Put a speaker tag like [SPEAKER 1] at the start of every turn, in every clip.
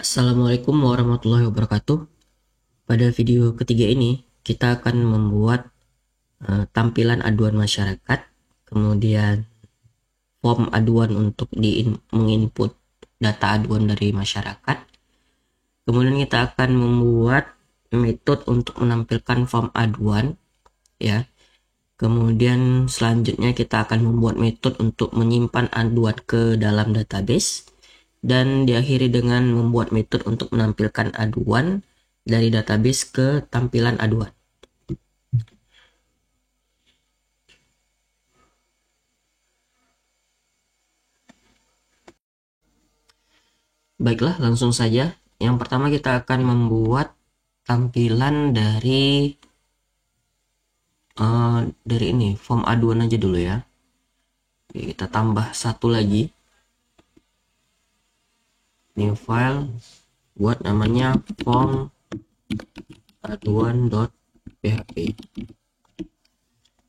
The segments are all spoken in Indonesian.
[SPEAKER 1] Assalamualaikum warahmatullahi wabarakatuh. Pada video ketiga ini, kita akan membuat tampilan aduan masyarakat, kemudian form aduan untuk menginput data aduan dari masyarakat. Kemudian kita akan membuat metode untuk menampilkan form aduan, ya. Kemudian selanjutnya kita akan membuat metode untuk menyimpan aduan ke dalam database. Dan diakhiri dengan membuat metode untuk menampilkan aduan dari database ke tampilan aduan. Baiklah, langsung saja. Yang pertama kita akan membuat tampilan dari ini form aduan aja dulu ya. Oke, kita tambah satu lagi, new file, buat namanya form aduan.php.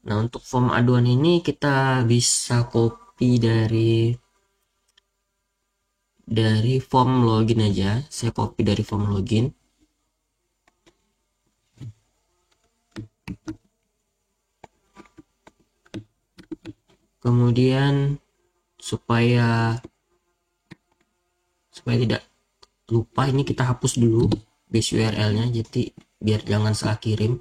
[SPEAKER 1] Nah, untuk form aduan ini kita bisa copy dari form login aja. Saya copy dari form login. Kemudian supaya tidak lupa, ini kita hapus dulu base URL-nya, jadi biar jangan salah kirim.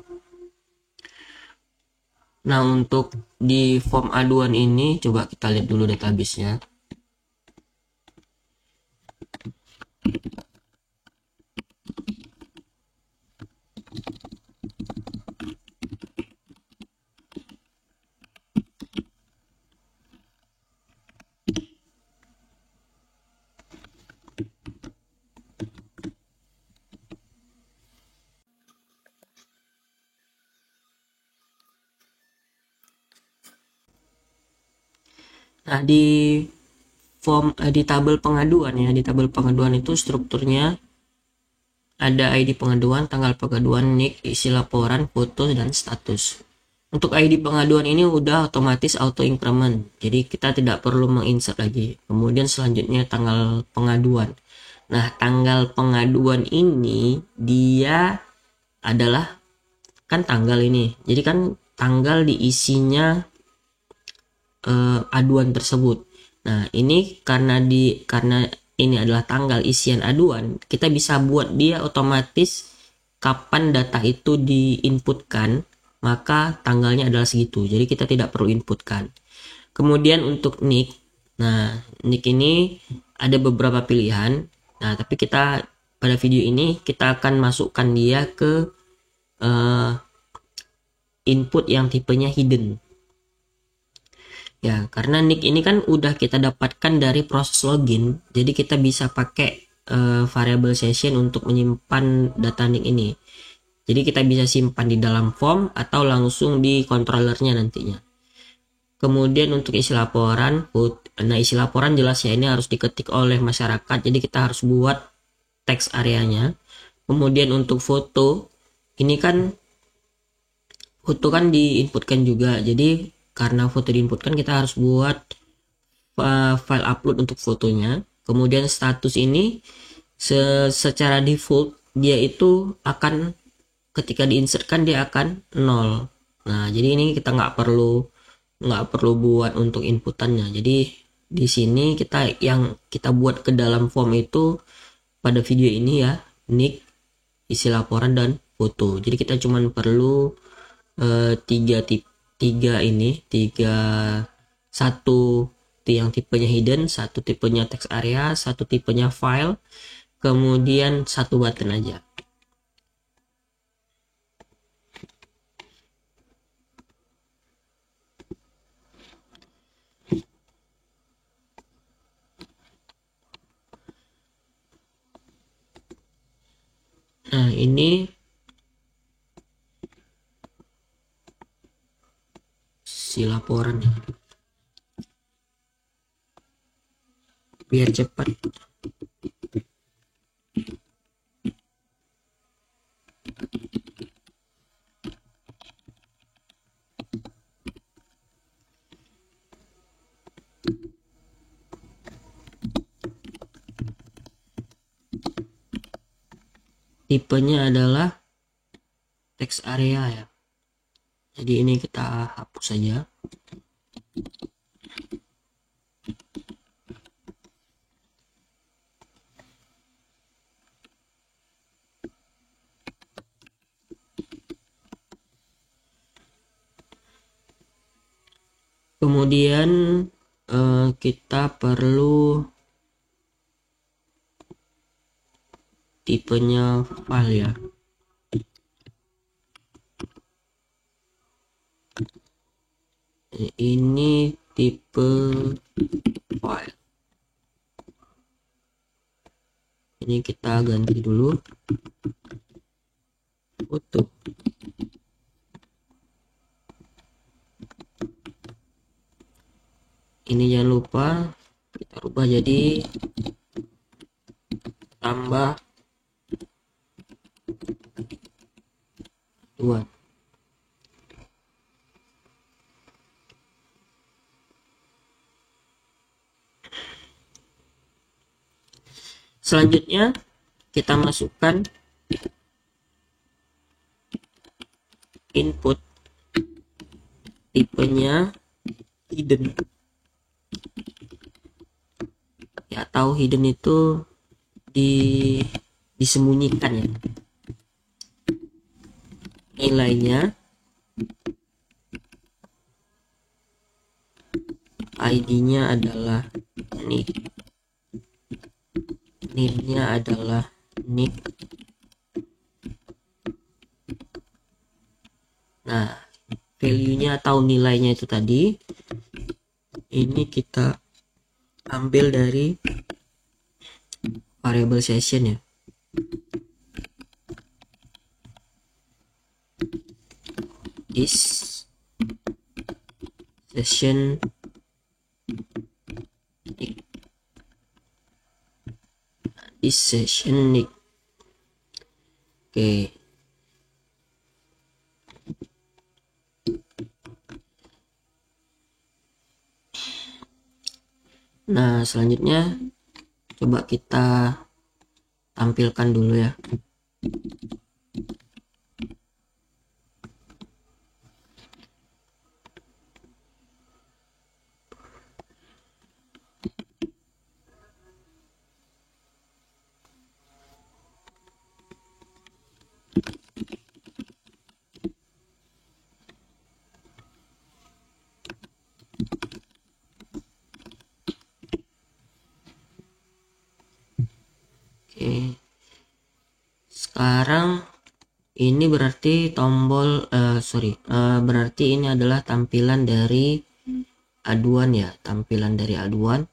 [SPEAKER 1] Nah, untuk di form aduan ini coba kita lihat dulu database-nya. Nah, di tabel pengaduan ya, di tabel pengaduan itu strukturnya ada ID pengaduan, tanggal pengaduan, nick, isi laporan, foto, dan status. Untuk ID pengaduan ini udah otomatis auto increment, jadi kita tidak perlu menginsert lagi. Kemudian selanjutnya tanggal pengaduan. Nah, tanggal pengaduan ini dia adalah kan tanggal ini, jadi kan tanggal diisinya aduan tersebut. Nah, ini karena ini adalah tanggal isian aduan, kita bisa buat dia otomatis kapan data itu diinputkan, maka tanggalnya adalah segitu. Jadi kita tidak perlu inputkan. Kemudian untuk nick, nah nick ini ada beberapa pilihan. Nah, tapi kita pada video ini kita akan masukkan dia ke input yang tipenya hidden. Ya, karena nick ini kan udah kita dapatkan dari proses login, jadi kita bisa pakai variable session untuk menyimpan data nick ini. Jadi kita bisa simpan di dalam form atau langsung di controllernya nantinya. Kemudian untuk isi laporan, nah isi laporan jelas ya, ini harus diketik oleh masyarakat, jadi kita harus buat teks areanya. Kemudian untuk foto, ini kan foto kan diinputkan juga, jadi karena foto diinputkan kita harus buat file upload untuk fotonya. Kemudian status ini secara default dia itu akan ketika diinsertkan dia akan 0. Nah, jadi ini kita nggak perlu buat untuk inputannya. Jadi di sini yang kita buat ke dalam form itu pada video ini ya, nick, isi laporan, dan foto. Jadi kita cuman perlu satu yang tipenya hidden, satu tipenya text area, satu tipenya file, kemudian satu button aja. Nah, ini si laporan ya, biar cepat. tipenya adalah text area ya. Jadi ini kita hapus saja. Kemudian kita perlu tipenya file ya. Ini tipe file. Ini kita ganti dulu foto. Ini jangan lupa kita rubah jadi tambah 2. Selanjutnya kita masukkan input tipenya hidden ya, atau hidden itu disembunyikan ya. Nilainya ID-nya adalah nick, name-nya adalah nick. Nah, value-nya atau nilainya itu tadi ini kita ambil dari variable session ya. This session nick, this session nick. Oke. Nah, selanjutnya coba kita tampilkan dulu ya. Oke. Sekarang ini berarti tombol berarti ini adalah tampilan dari aduan ya, tampilan dari aduan.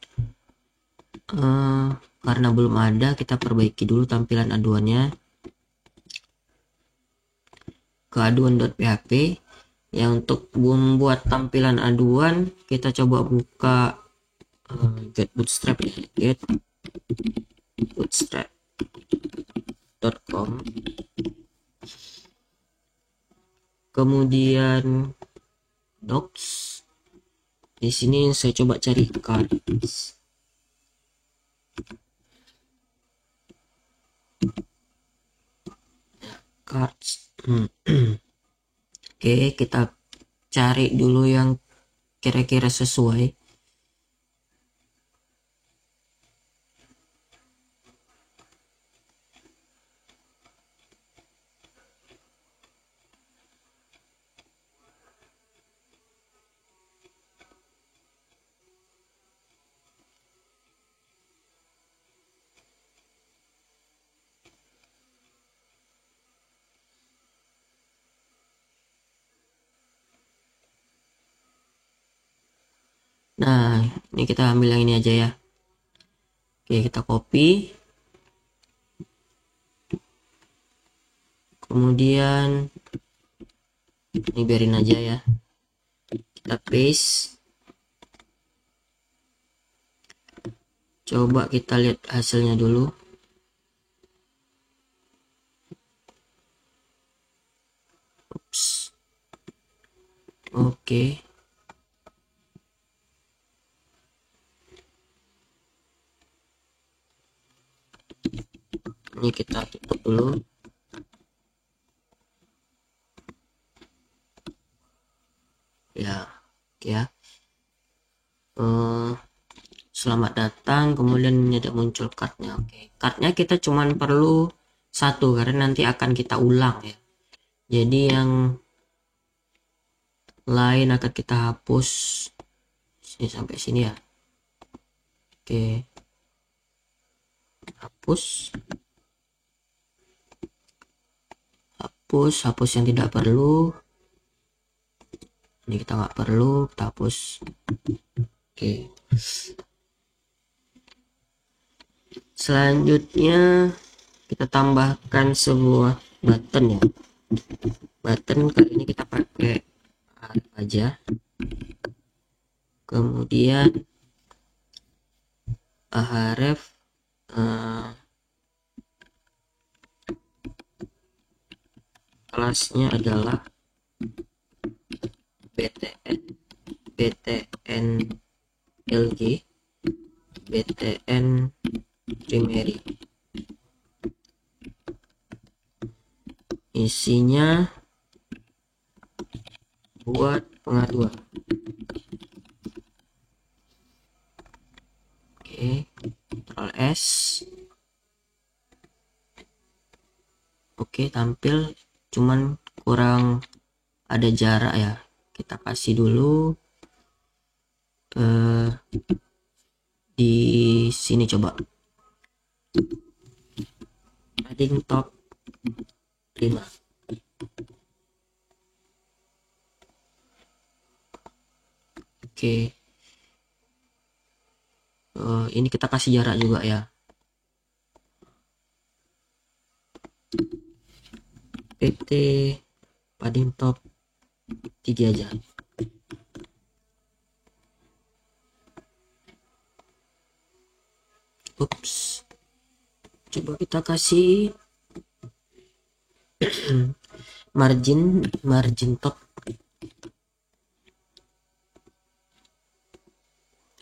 [SPEAKER 1] Karena belum ada, kita perbaiki dulu tampilan aduannya ke aduan.php ya. Untuk membuat tampilan aduan kita coba buka get bootstrap ya, get bootstrap.com. Kemudian docs. Di sini saya coba cari cards. Oke, kita cari dulu yang kira-kira sesuai. Nah, ini kita ambil yang ini aja ya. Oke, kita copy. Kemudian ini biarin aja ya. Kita paste. Coba kita lihat hasilnya dulu. Ups. Oke. Ini kita tutup dulu. ya. Selamat datang, kemudian ini ada muncul cardnya. Oke, cardnya kita cuman perlu satu karena nanti akan kita ulang ya. Jadi yang lain akan kita hapus sini sampai sini ya. Oke, hapus yang tidak perlu. Ini kita nggak perlu, kita hapus. Oke, selanjutnya kita tambahkan sebuah button ya. Button kali ini kita pakai Arif aja. Kemudian Ahref kelasnya adalah BTN LG, BTN primary. Isinya buat pengaduan. Oke, Ctrl S. Oke, tampil, cuman kurang ada jarak ya. Kita kasih dulu di sini, coba padding top 5. Oke, ini kita kasih jarak juga ya. PT padding top 3 aja. Ups, coba kita kasih margin top.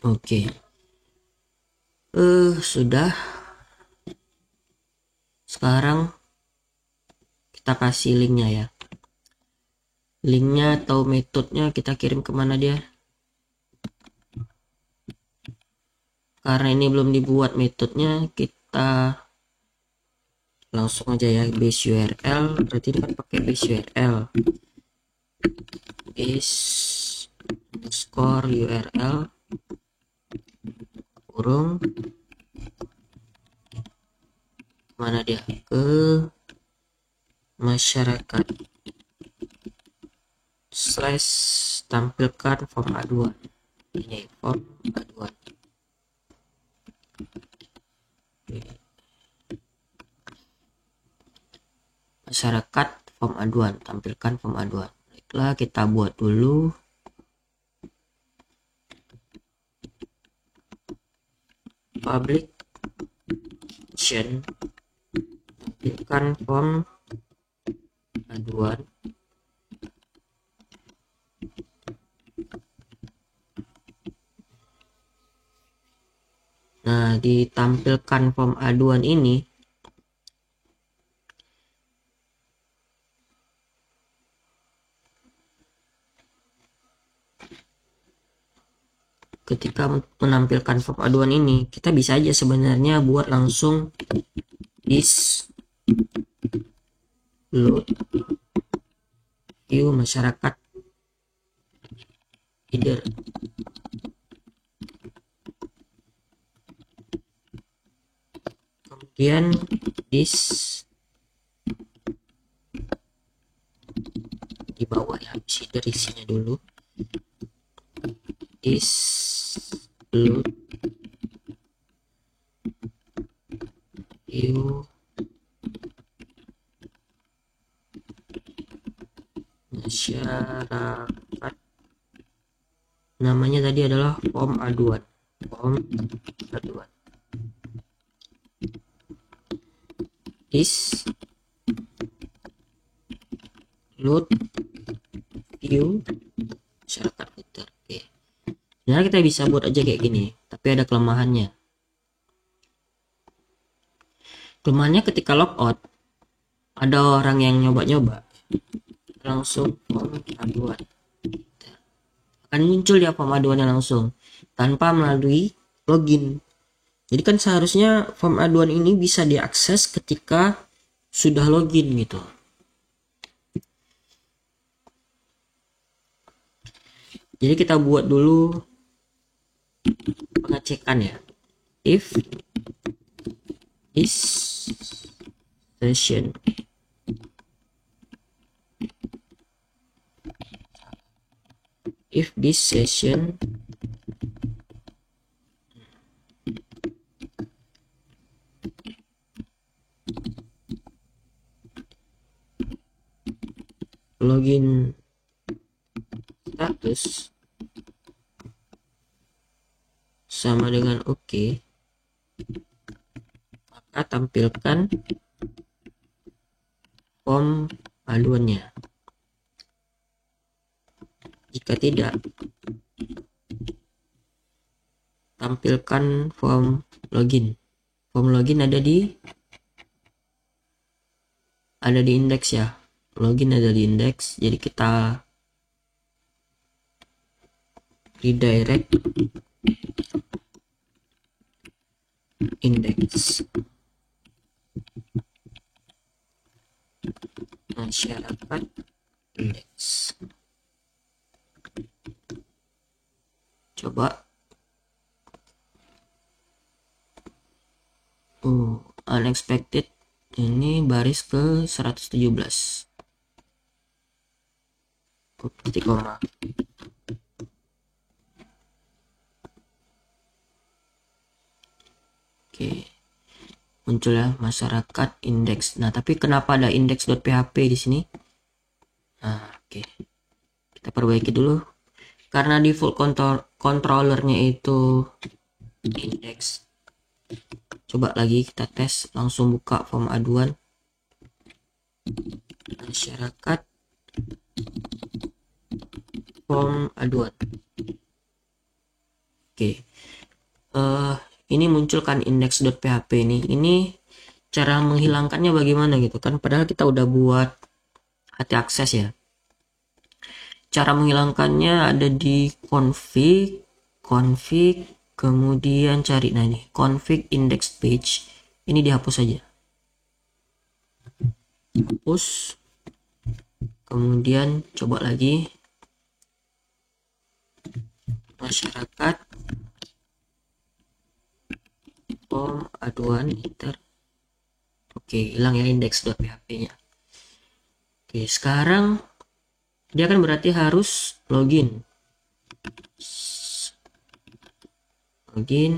[SPEAKER 1] Oke, sudah. Sekarang kita kasih linknya ya. Linknya atau metodenya kita kirim kemana dia? Karena ini belum dibuat metodenya, kita langsung aja ya, base URL. Berarti ini kan pakai base URL, base underscore URL kurung mana dia, ke masyarakat / tampilkan form aduan. Ini form aduan. Masyarakat form aduan, tampilkan form aduan. Baiklah, kita buat dulu. Public action, tampilkan form aduan. Nah, ditampilkan form aduan ini ketika menampilkan form aduan ini, kita bisa aja sebenarnya buat langsung is load view masyarakat header. Kemudian this di bawah ya, header isinya dulu. Is load view masyarakat, namanya tadi adalah form aduan. Is load view masyarakat header. Oke, sebenarnya kita bisa buat aja kayak gini, tapi ada kelemahannya. Kelemahannya ketika logout, ada orang yang nyoba-nyoba langsung form aduan, akan muncul ya form aduannya langsung tanpa melalui login. Jadi kan seharusnya form aduan ini bisa diakses ketika sudah login gitu. Jadi kita buat dulu pengecekan ya. If this session login status sama dengan oke, maka tampilkan form aduannya. Jika tidak, tampilkan form login. Form login ada di indeks ya. Login ada di indeks, jadi kita redirect indeks masyarakat indeks. Coba unexpected, ini baris ke 117 titik koma. Oke, muncul ya masyarakat indeks. Nah, tapi kenapa ada index.php di sini? Nah, oke. Kita perbaiki dulu. Karena default controllernya itu index. Coba lagi kita tes, langsung buka form aduan masyarakat form aduan. Oke. Ini munculkan index.php ini cara menghilangkannya bagaimana gitu kan, padahal kita udah buat hati akses ya. Cara menghilangkannya ada di config, kemudian cari, nah ini config index page, ini dihapus saja, hapus, kemudian coba lagi masyarakat form aduan, enter. Oke, hilang ya index.php nya. Oke, sekarang dia kan berarti harus login.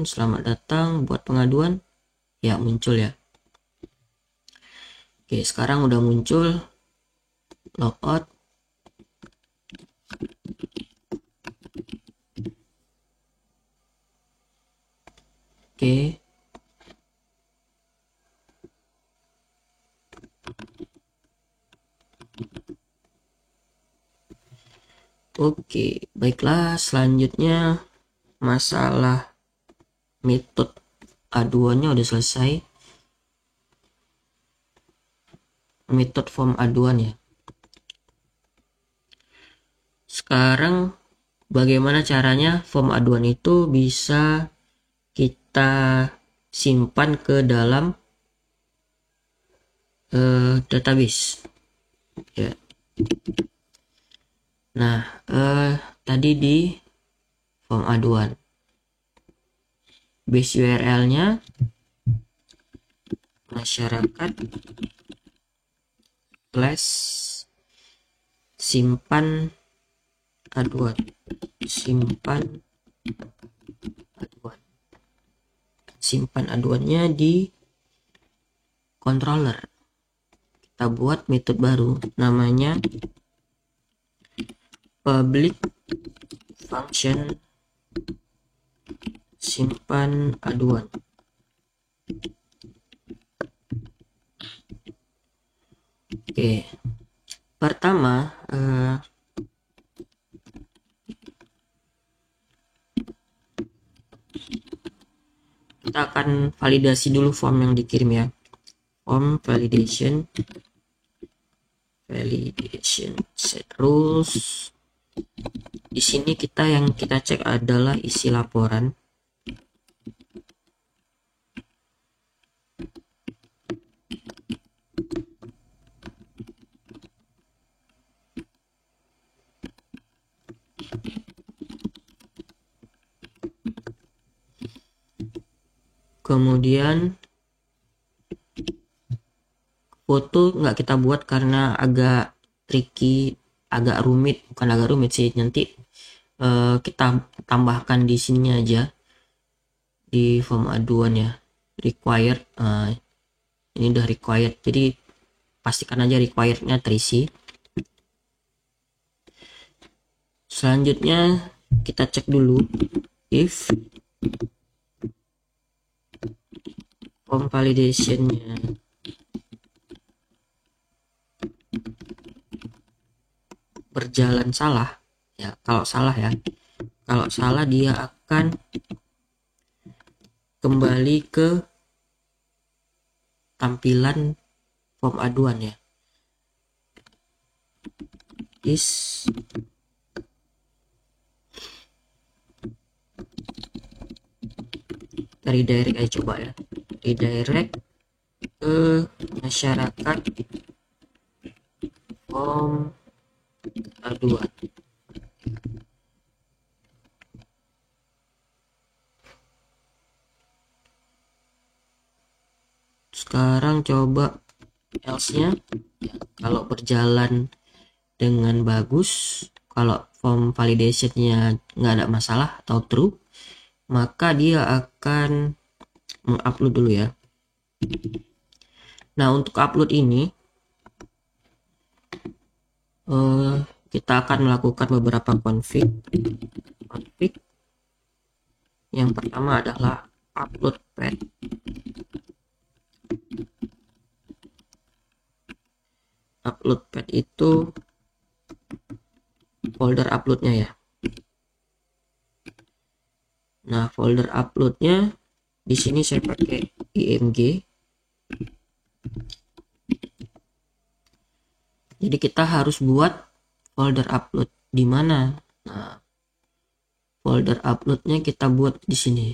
[SPEAKER 1] Selamat datang buat pengaduan. Ya, muncul ya. Oke, sekarang udah muncul. Logout. Oke. Oke, baiklah, selanjutnya masalah metode aduannya udah selesai. Metode form aduan ya. Sekarang bagaimana caranya form aduan itu bisa kita simpan ke dalam database ya. Nah, tadi di form aduan, base URL-nya masyarakat slash simpan aduan, simpan aduannya di controller. Kita buat metode baru namanya public function simpan aduan. Oke, pertama kita akan validasi dulu form yang dikirim ya. Form validation set rules Di sini yang kita cek adalah isi laporan. Kemudian foto nggak kita buat karena agak tricky, agak rumit, bukan agak rumit sih, nanti kita tambahkan di sini aja di form aduan ya, required. Ini udah required, jadi pastikan aja requirednya terisi. Selanjutnya kita cek dulu if form validationnya berjalan salah ya. Kalau salah dia akan kembali ke tampilan form aduan ya. Is dari direct aja, coba ya, redirect ke masyarakat form aduan. Sekarang coba else-nya ya, kalau berjalan dengan bagus, kalau form validationnya nggak ada masalah atau true, maka dia akan mengupload dulu ya. Nah, untuk upload ini kita akan melakukan beberapa config. Yang pertama adalah upload path. Upload path itu folder uploadnya ya. Nah, folder uploadnya di sini saya pakai img. Jadi kita harus buat folder upload di mana? Nah, folder uploadnya kita buat di sini.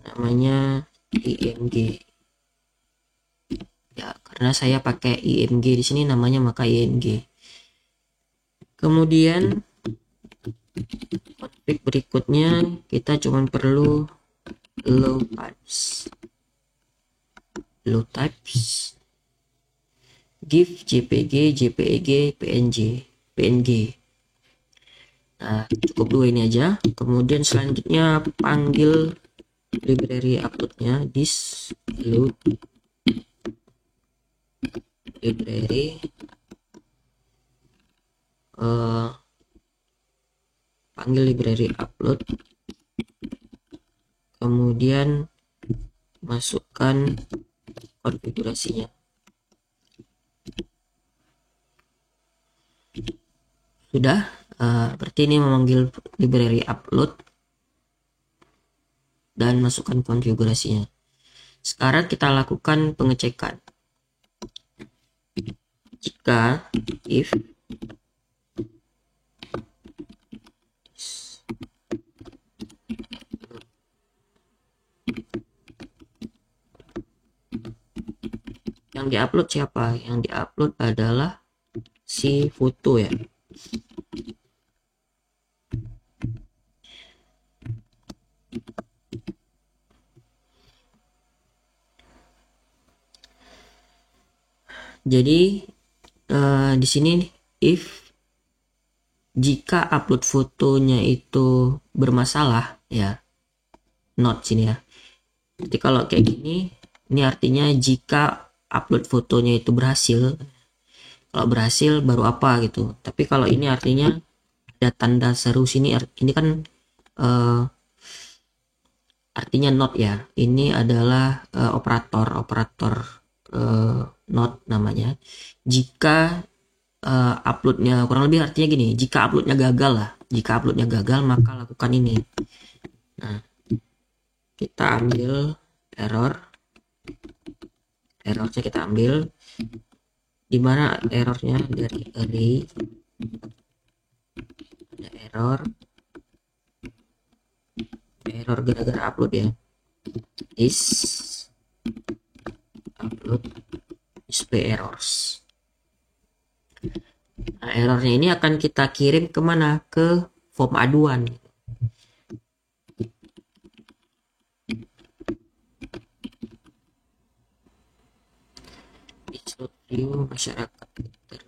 [SPEAKER 1] Namanya img. Ya, karena saya pakai img di sini namanya, maka img. Kemudian config berikutnya kita cuma perlu low types, GIF, JPG, JPEG, PNG. Nah, cukup dua ini aja. Kemudian selanjutnya panggil library uploadnya, this load library, panggil library upload, kemudian masukkan konfigurasinya. Sudah, berarti ini memanggil library upload dan masukkan konfigurasinya. Sekarang kita lakukan pengecekan. Jika if yang diupload siapa? Yang diupload adalah si foto ya. Jadi di sini if jika upload fotonya itu bermasalah ya, not sini ya. Jadi kalau kayak gini, ini artinya jika upload fotonya itu berhasil. Kalau berhasil baru apa gitu. Tapi kalau ini artinya ada tanda seru sini, ini kan artinya not ya. Ini adalah operator not namanya. Jika uploadnya kurang lebih artinya gini, jika uploadnya gagal lah, jika uploadnya gagal maka lakukan ini. Nah, kita ambil errornya, kita ambil dimana errornya dari array ada error gara-gara upload ya, is upload display errors. Nah, errornya ini akan kita kirim kemana, ke form aduan. View masyarakat Twitter.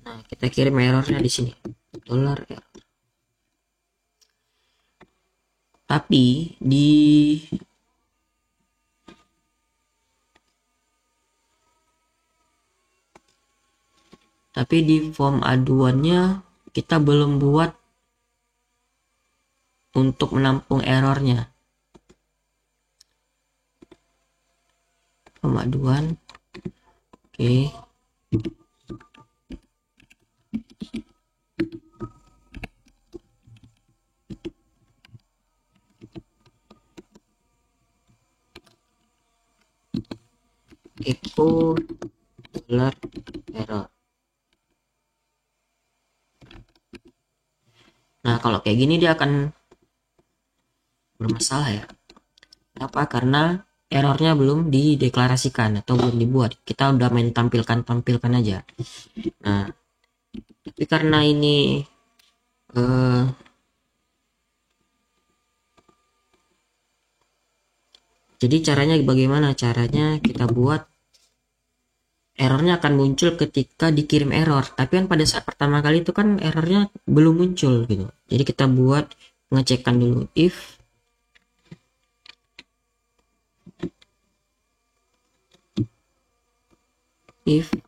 [SPEAKER 1] Nah, kita kirim errornya di sini, dollar error. Tapi di form aduannya kita belum buat untuk menampung errornya. Form aduan, oke. Echo dollar error. Nah, kalau kayak gini dia akan bermasalah ya. Kenapa? Karena errornya belum dideklarasikan atau belum dibuat. Kita udah main tampilkan aja. Nah, tapi karena ini jadi caranya bagaimana? Caranya kita buat errornya akan muncul ketika dikirim error, tapi kan pada saat pertama kali itu kan errornya belum muncul gitu. Jadi kita buat pengecekan dulu, if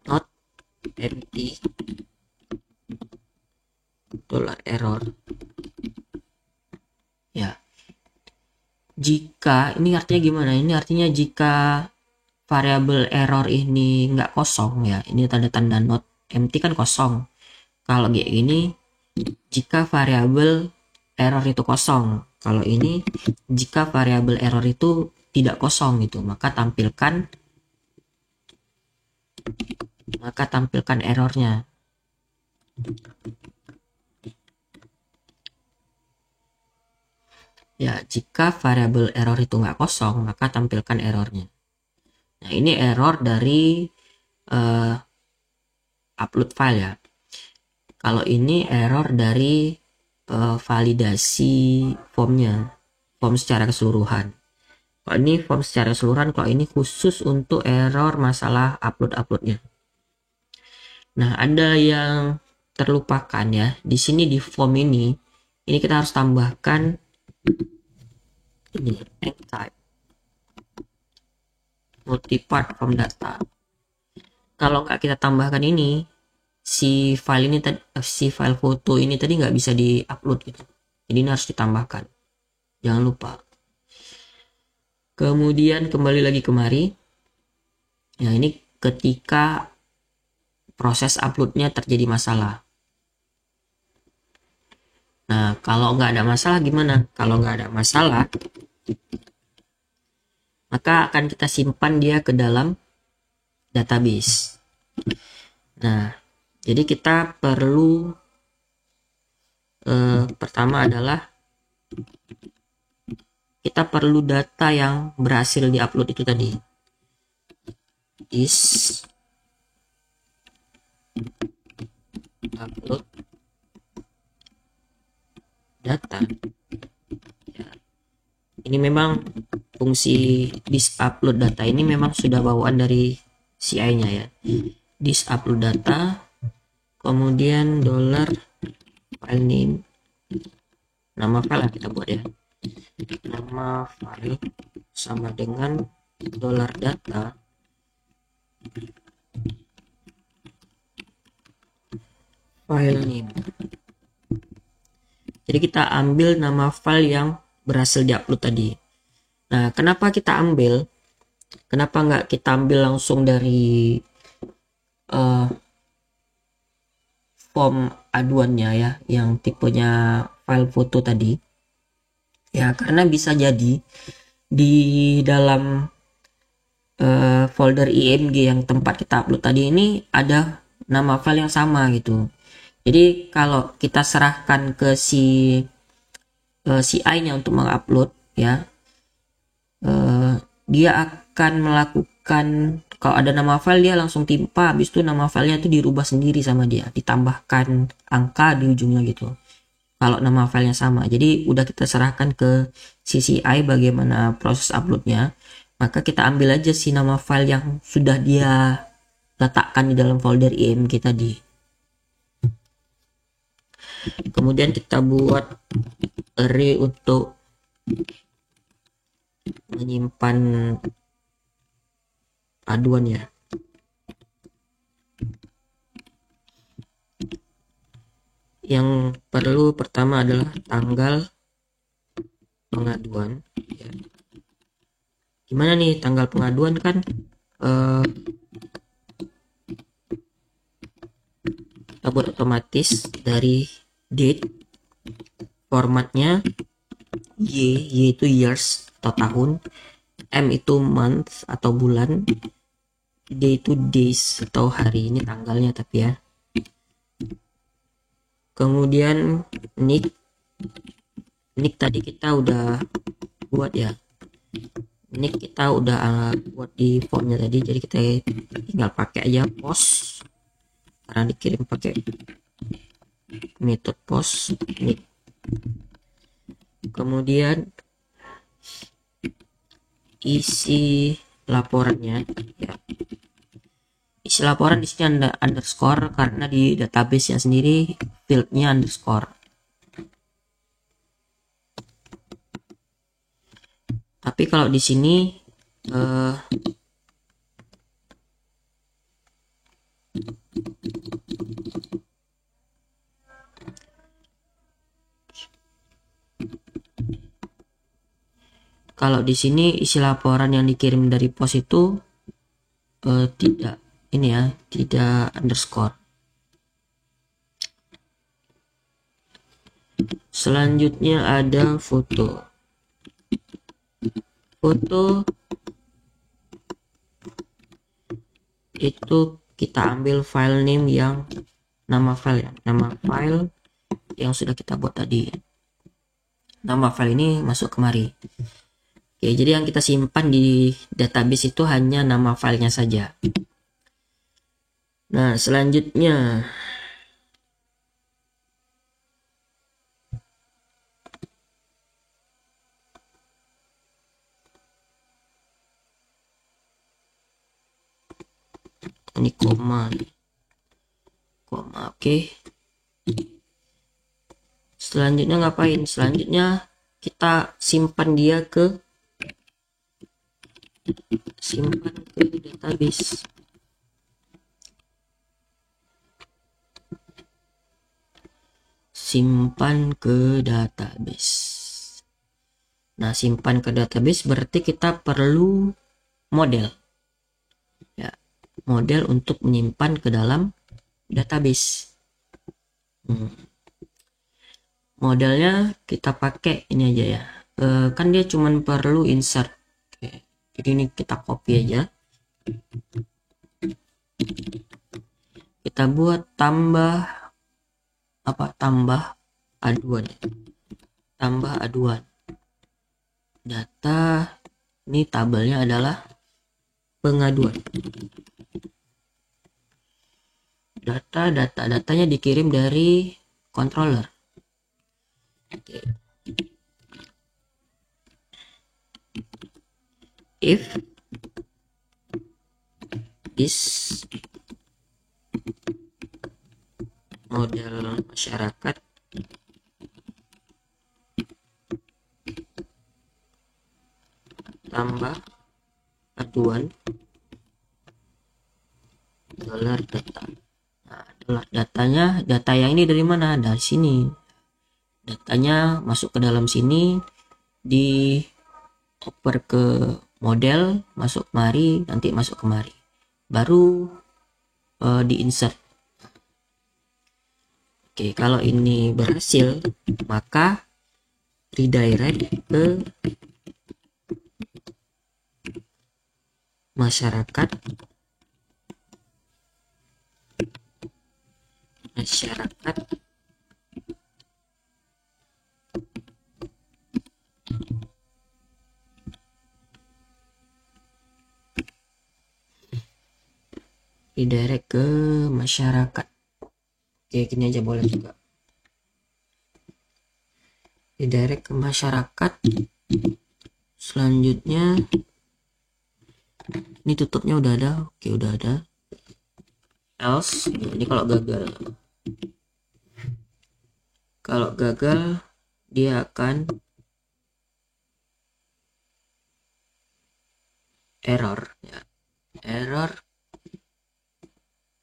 [SPEAKER 1] not empty dollar error ya. Jika ini artinya gimana? Ini artinya jika variabel error ini nggak kosong ya, ini tanda-tanda not empty kan kosong. Kalau kayak gini, jika variabel error itu kosong. Kalau ini, jika variabel error itu tidak kosong gitu, maka tampilkan errornya. Ya, jika variabel error itu nggak kosong, maka tampilkan errornya. Nah, ini error dari upload file ya. Kalau ini error dari validasi formnya, form secara keseluruhan. Kalau ini form secara keseluruhan, kalau ini khusus untuk error masalah uploadnya. Nah, ada yang terlupakan ya. Di sini di form ini kita harus tambahkan ini type multipart form data. Kalau nggak kita tambahkan ini, si file foto ini tadi nggak bisa diupload gitu. Jadi ini harus ditambahkan. Jangan lupa. Kemudian kembali lagi kemari. Ya, ini ketika proses uploadnya terjadi masalah. Nah, kalau nggak ada masalah gimana? Kalau nggak ada masalah, maka akan kita simpan dia ke dalam database. Nah, jadi kita perlu pertama adalah kita perlu data yang berhasil diupload itu tadi. Is upload data. Ya. Ini memang fungsi this upload data ini memang sudah bawaan dari CI-nya ya. This upload data, kemudian dollar file name, nama file yang kita buat ya. Nama file sama dengan dollar data file name. Jadi kita ambil nama file yang berhasil diupload tadi. Nah, kenapa kita ambil? Kenapa nggak kita ambil langsung dari form aduannya ya, yang tipenya file foto tadi? Ya, karena bisa jadi di dalam folder img yang tempat kita upload tadi ini ada nama file yang sama gitu. Jadi kalau kita serahkan ke si CI-nya untuk mengupload ya, dia akan melakukan, kalau ada nama file dia langsung timpa, habis itu nama filenya itu dirubah sendiri sama dia, ditambahkan angka di ujungnya gitu kalau nama filenya sama. Jadi udah kita serahkan ke CCI bagaimana proses uploadnya, maka kita ambil aja si nama file yang sudah dia letakkan di dalam folder img tadi. Kemudian kita buat array untuk menyimpan aduan ya. Yang perlu pertama adalah tanggal pengaduan ya. Gimana nih tanggal pengaduan kan kita buat otomatis dari date, formatnya Y itu years atau tahun, M itu month atau bulan, D itu days atau hari, ini tanggalnya tapi ya. Kemudian nick tadi kita udah buat ya, nick kita udah buat di formnya tadi, jadi kita tinggal pakai aja post karena dikirim pakai metode post nick. Kemudian isi laporannya ya, isi laporan di sini ada underscore karena di database nya sendiri fieldnya underscore. Tapi kalau di sini kalau di sini isi laporan yang dikirim dari pos itu tidak ini ya, tidak underscore. Selanjutnya ada foto. Foto itu kita ambil file name yang nama file yang sudah kita buat tadi. Nama file ini masuk kemari. Oke, jadi yang kita simpan di database itu hanya nama filenya saja. Nah, selanjutnya ini koma, oke. Selanjutnya ngapain? Selanjutnya kita simpan dia ke database. Simpan ke database. Nah, simpan ke database berarti kita perlu model ya, model untuk menyimpan ke dalam database. Modelnya kita pakai ini aja ya, kan dia cuman perlu insert. Oke, jadi ini kita copy aja, kita buat tambah aduan, data. Ini tabelnya adalah pengaduan. Datanya dikirim dari controller. Oke. If is model masyarakat tambah aduan $data. Nah, data yang ini dari mana? Dari sini. Datanya masuk ke dalam sini, di oper ke model, masuk kemari, nanti masuk kemari, baru di insert. Oke, kalau ini berhasil, maka redirect ke masyarakat redirect ke masyarakat. Oke, gini aja boleh juga, redirect ke masyarakat. Selanjutnya ini tutupnya udah ada. Oke, udah ada. Else, ini kalau gagal dia akan error ya.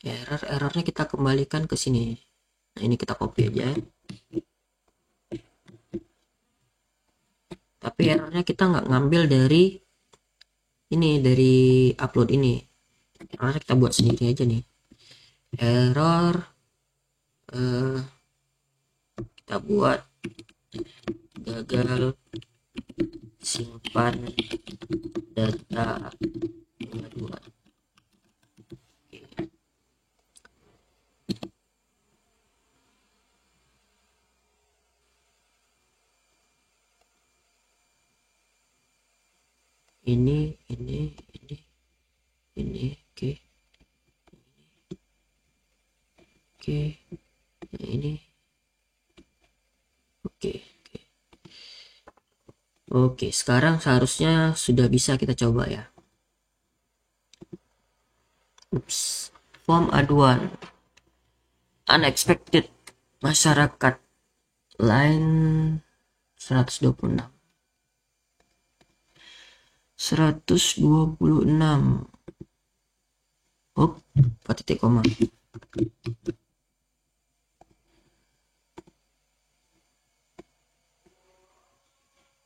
[SPEAKER 1] Errornya kita kembalikan ke sini. Nah, ini kita copy aja, tapi errornya kita nggak ngambil dari ini, dari upload ini. Errornya kita buat sendiri aja nih. Error kita buat gagal simpan data pengaduan. Ini oke, ini oke. Sekarang seharusnya sudah bisa kita coba ya. Form aduan unexpected masyarakat, line 126. Oh, 4 titik koma.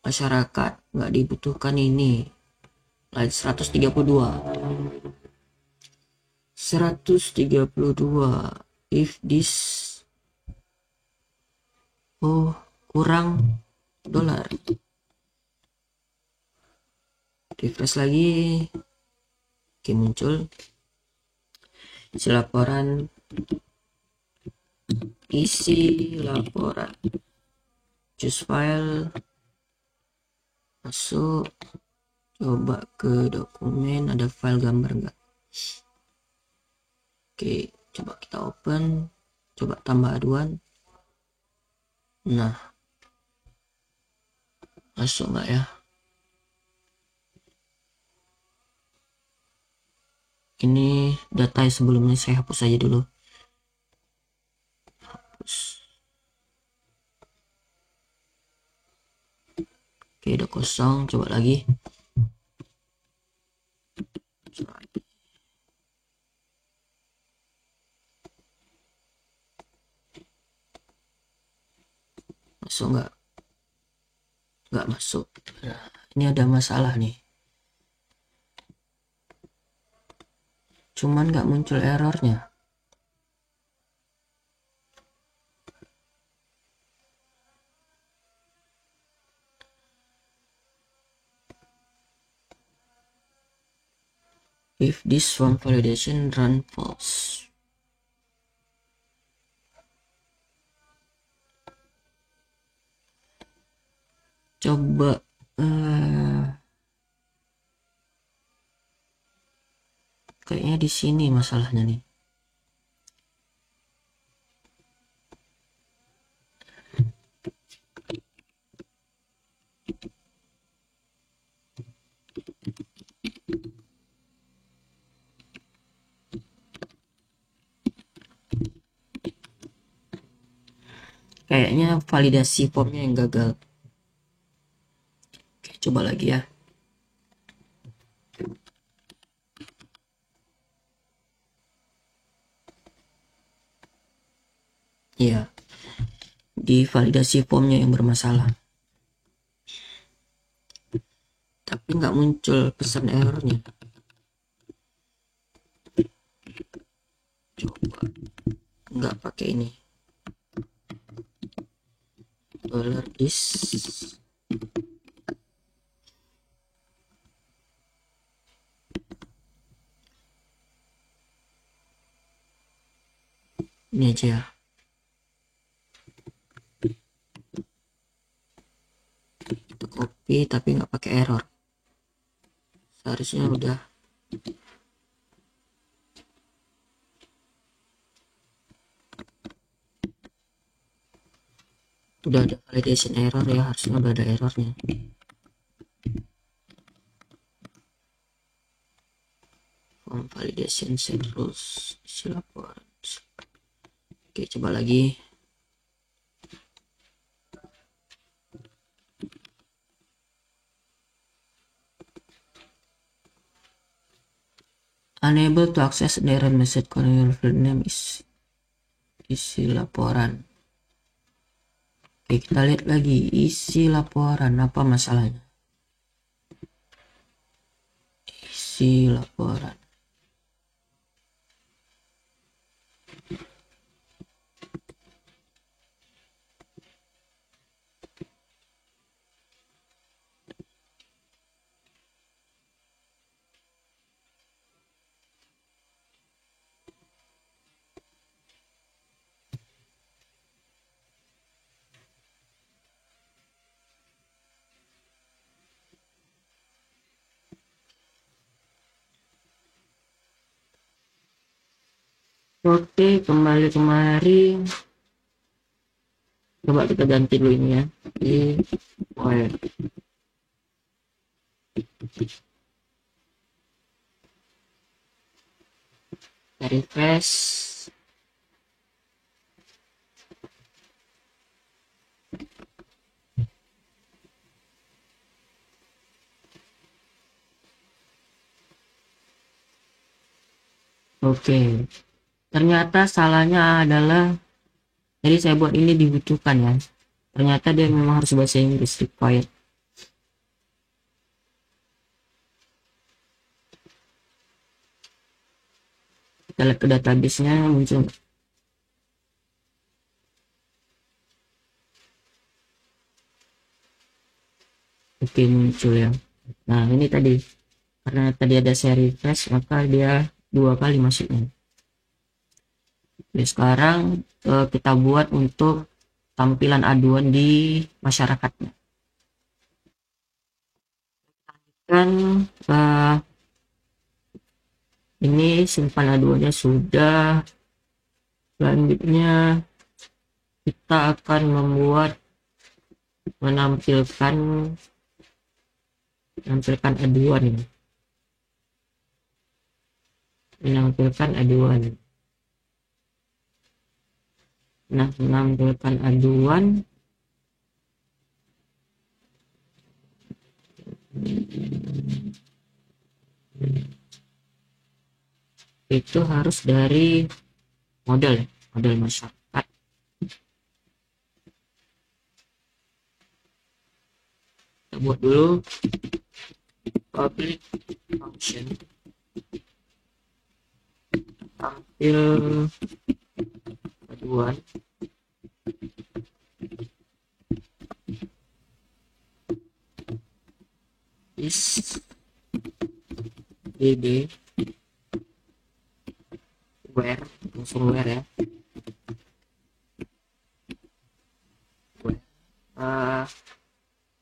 [SPEAKER 1] Masyarakat nggak dibutuhkan ini. Line 132. If this kurang dolar. Refresh lagi. Oke, muncul isi laporan, choose file, masuk, coba ke dokumen, ada file gambar enggak? Oke, coba kita open, coba tambah aduan. Nah, masuk enggak ya? Ini data yang sebelumnya, saya hapus aja dulu. Oke, udah kosong, coba lagi. Masuk nggak masuk. Nah, ini ada masalah nih, cuman nggak muncul errornya. If this form validation run false. Coba kayaknya di sini masalahnya nih. Kayaknya validasi formnya yang gagal. Oke, coba lagi ya. Ya, di validasi formnya yang bermasalah, tapi nggak muncul pesan errornya. Coba nggak pakai ini $is. Ini aja ya. Kita copy tapi nggak pakai error. Seharusnya udah. Udah ada validation error ya, harusnya udah ada errornya. Form validation set rules, isi laporan. Oke, coba lagi. Unable to access the error message your field name is isi laporan. Oke, kita lihat lagi isi laporan, apa masalahnya? Isi laporan. Oke, kembali kemari. Coba kita ganti dulu ini ya. Kita refresh. Oke, ternyata salahnya adalah, jadi saya buat ini dibutuhkan ya, ternyata dia memang harus bahasa Inggris required. Kita lihat ke database-nya muncul. Oke, muncul ya. Nah, ini tadi karena tadi ada saya refresh, maka dia 2 kali masuknya. Oke, sekarang kita buat untuk tampilan aduan di masyarakatnya. Kan ini simpan aduannya sudah. Selanjutnya kita akan menampilkan aduan ini. Menampilkan aduan. Nah, menampilkan aduan itu harus dari model masyarakat. Kita buat dulu public function tampil aduan is dd where, langsung where ya,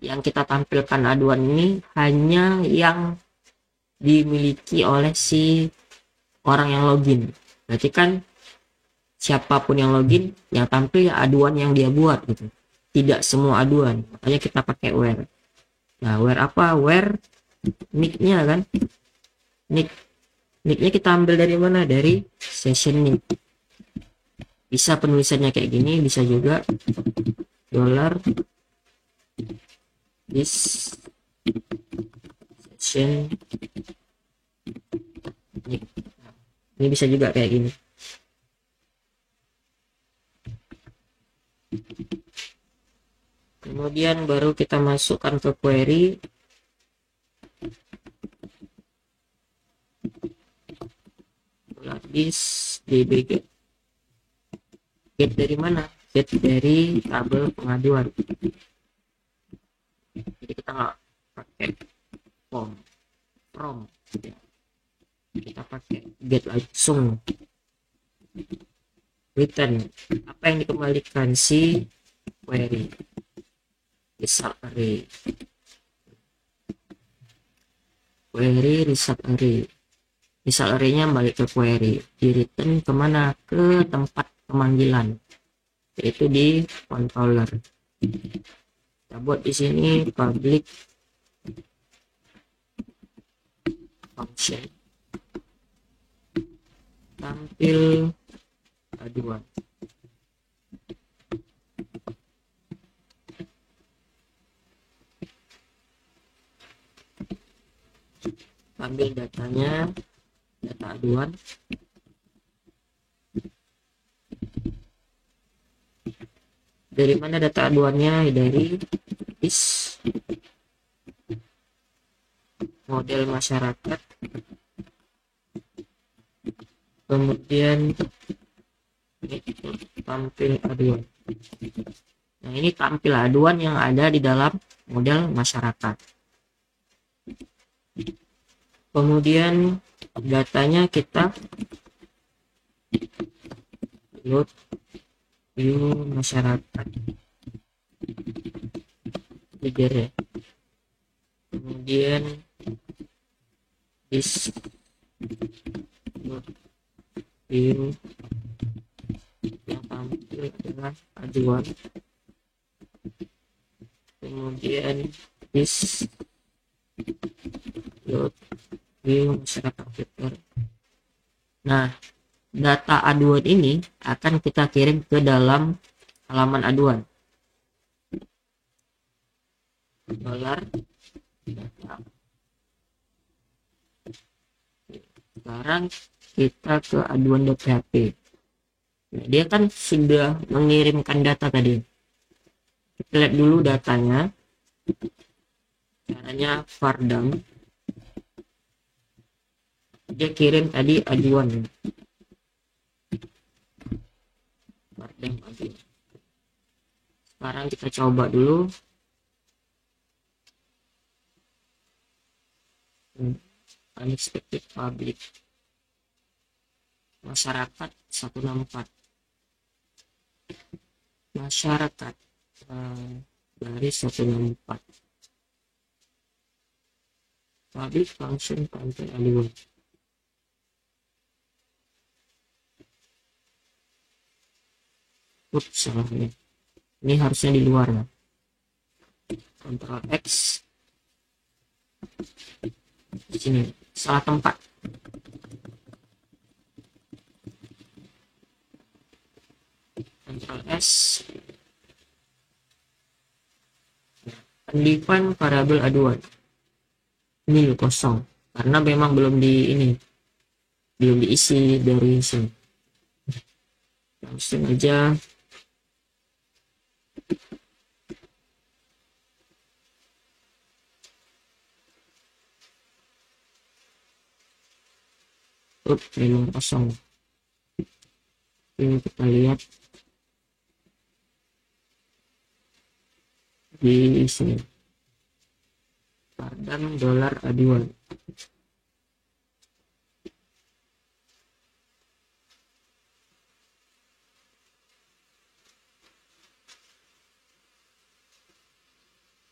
[SPEAKER 1] yang kita tampilkan aduan ini hanya yang dimiliki oleh si orang yang login. Berarti kan siapapun yang login, yang tampil ya aduan yang dia buat gitu, tidak semua aduan. Makanya kita pakai where. Nah, where apa? Where nick-nya kan, nicknya kita ambil dari mana? Dari session nick. Bisa penulisannya kayak gini, bisa juga dollar this session nick. Ini bisa juga kayak gini. Kemudian baru kita masukkan ke query. This db get dari mana? Get dari tabel pengaduan. Jadi kita nggak pakai from ya. Kita pakai get langsung. Return, apa yang dikembalikan? Si query result array. Query result array. Result array-nya balik ke query. Di return kemana? Ke tempat pemanggilan, yaitu di controller. Kita buat di sini public function tampil aduan. Ambil datanya, data aduan. Dari mana data aduannya? Dari is model masyarakat, kemudian tampil aduan. Nah, ini tampil aduan yang ada di dalam model masyarakat. Kemudian datanya kita load view masyarakat leader ya. Kemudian this load view yang tampil adalah aduan. Kemudian this load view masyarakat filter. Nah, data aduan ini akan kita kirim ke dalam halaman aduan. Dolar data. Sekarang kita ke aduan.php. Nah, dia kan sudah mengirimkan data tadi. Kita lihat dulu datanya. Caranya var dump. Dia kirim tadi aduan. Var dump aduan. Sekarang kita coba dulu. Unexpected public masyarakat 164 masyarakat dari 164 public function tampil aduan. Salah ya. Ini harusnya di luar ya. Ctrl X di sini salah tempat. Ctrl S. Undefined variable aduan. Ini kosong karena memang belum diisi dari sini. Langsung aja memang kosong. Ini kita lihat di sini. Padang dolar aduan.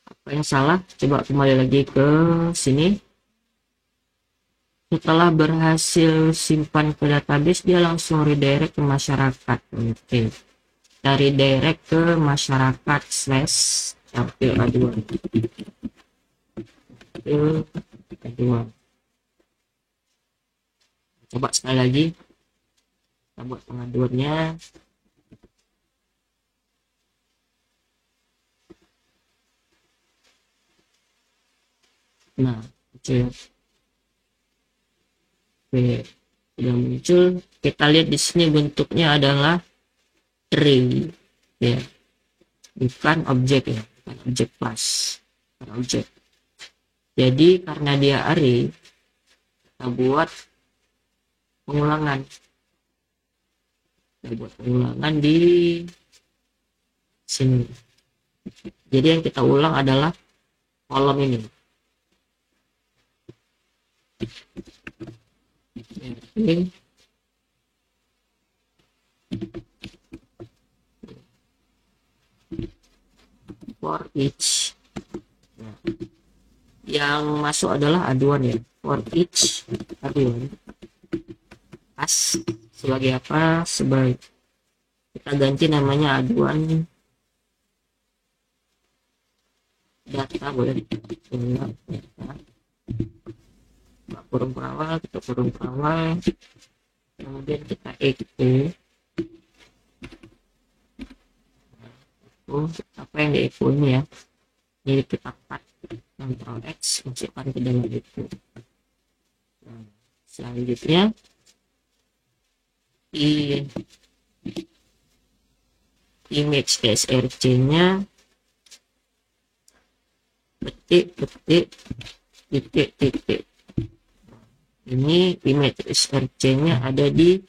[SPEAKER 1] Apa yang salah? Coba kembali lagi ke sini. Setelah berhasil simpan ke database, dia langsung redirect ke masyarakat. Oke. Dari redirect ke masyarakat / tampil aduan. Aduan. Coba sekali lagi. Kita buat pengaduannya. Nah, oke. Oke, sudah muncul. Kita lihat di sini bentuknya adalah array ya, bukan objek ya. objek class, objek. Jadi karena dia array, kita buat pengulangan. Kita buat pengulangan di sini. Jadi yang kita ulang adalah kolom ini. Oke. For each. Nah, yang masuk adalah aduan ya. For each aduan. As sebagai apa? Sebagai kita ganti namanya aduan data, boleh data. Kurung perawal, kita kurung perawal, kemudian kita echo. Apa yang di echo ini ya, jadi kita cut Ctrl X, masukkan ke dalam echo. Nah, selanjutnya image src nya titik. Ini image src nya ada di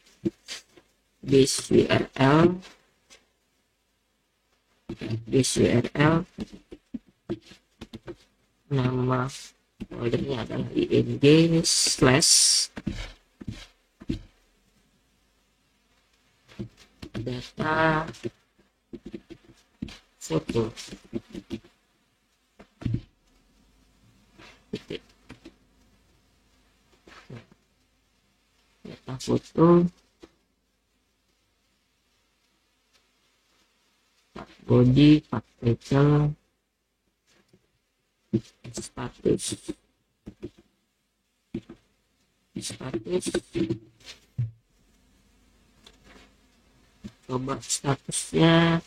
[SPEAKER 1] base URL nama foldernya adalah ing slash data foto data foto body title status coba statusnya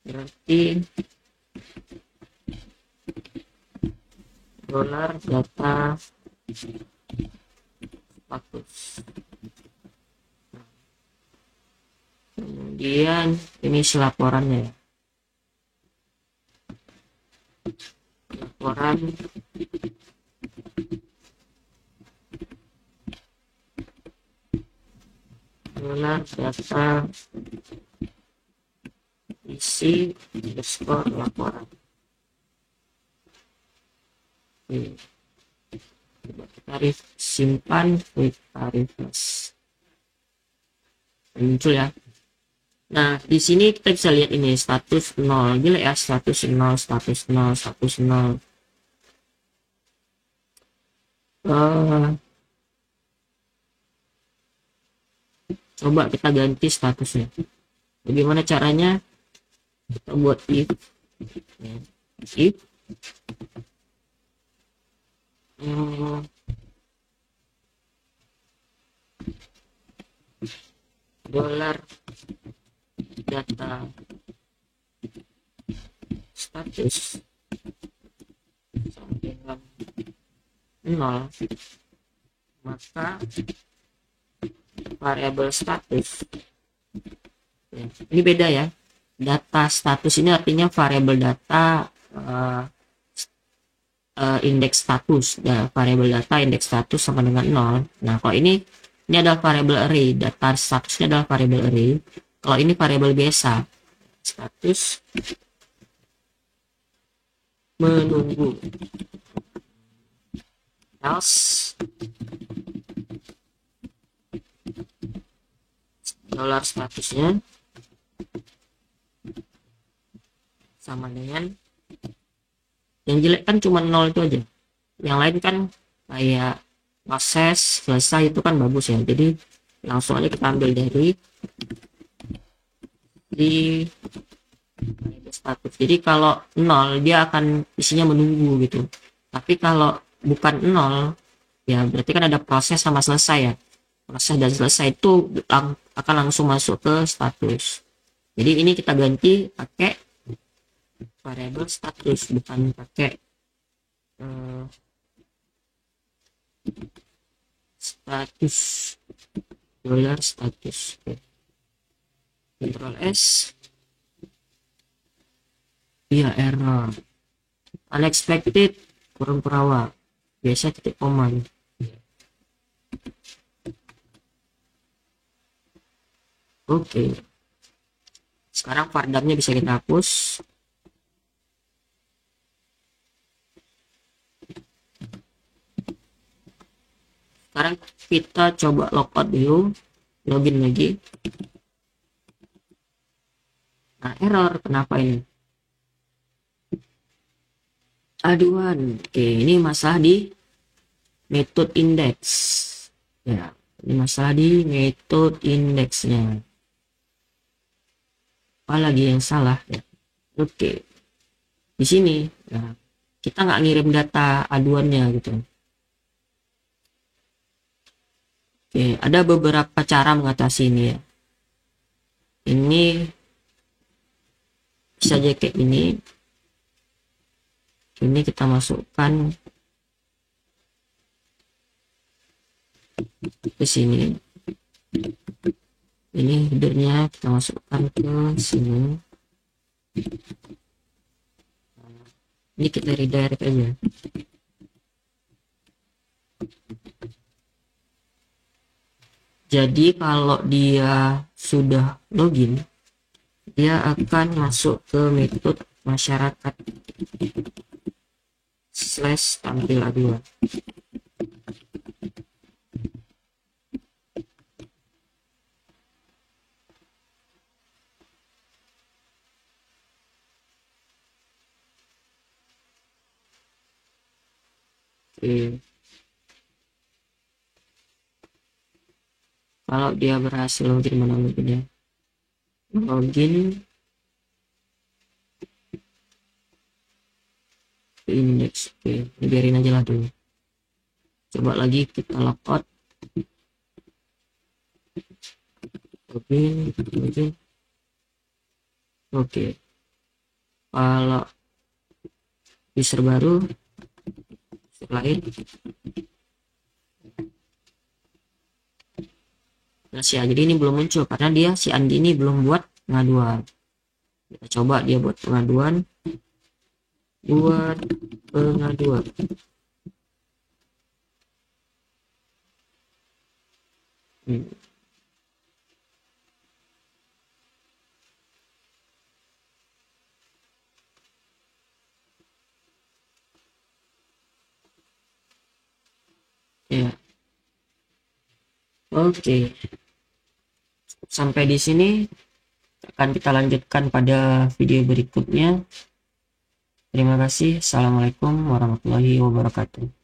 [SPEAKER 1] berarti dolar data status. Kemudian ini laporannya ya. Laporan dolar data isi underscore laporan. Oke. Coba kita simpan, kita refresh. Muncul ya. Nah, di sini kita bisa lihat ini status 0. Gila ya, status 0, status 0, status 0. Coba kita ganti statusnya. Bagaimana caranya? Kita buat if dolar data status sama dengan 0, maka variabel status ya, ini beda ya. Data status ini artinya variabel data indeks status ya, variabel data indeks status sama dengan 0. Nah, kalau ini adalah variabel array, data statusnya adalah variabel array. Kalau ini variabel biasa, status menunggu, else dolar statusnya sama dengan, yang jelek kan cuma 0 itu aja, yang lain kan kayak proses selesai itu kan bagus ya. Jadi langsung aja kita ambil dari di status. Jadi kalau 0 dia akan isinya menunggu gitu, tapi kalau bukan 0 ya berarti kan ada proses sama selesai ya. Proses dan selesai itu akan langsung masuk ke status. Jadi ini kita ganti pakai variabel status, bukan pakai status dolar status. Ctrl S, Iya, error unexpected, kurang perawat, biasa titik koma. Oke, sekarang vardamnya bisa kita hapus. Sekarang kita coba logout dulu, login lagi. Nah, error kenapa ini? Aduan. Oke, ini masalah di metode index. Ya, ini masalah di metode indeksnya. Apa lagi yang salah ya? Oke, di sini ya, kita nggak ngirim data aduannya gitu. Oke, ada beberapa cara mengatasi ini ya. Ini bisa aja kayak ini. Ini kita masukkan ke sini. Ini headernya kita masukkan ke sini. Ini kita redirect aja. Jadi kalau dia sudah login, dia akan masuk ke metode masyarakat / tampil aduan. Oke. Kalau dia berhasil login, mana loginnya? Login ke index. Oke, ini biarin aja lah dulu. Coba lagi kita logout. Login. Oke. Kalau user baru, user lain, nah si Andi ini belum muncul karena dia si Andi ini belum buat pengaduan. Kita coba dia buat pengaduan. Ya. Oke. Sampai di sini akan kita lanjutkan pada video berikutnya. Terima kasih. Assalamualaikum warahmatullahi wabarakatuh.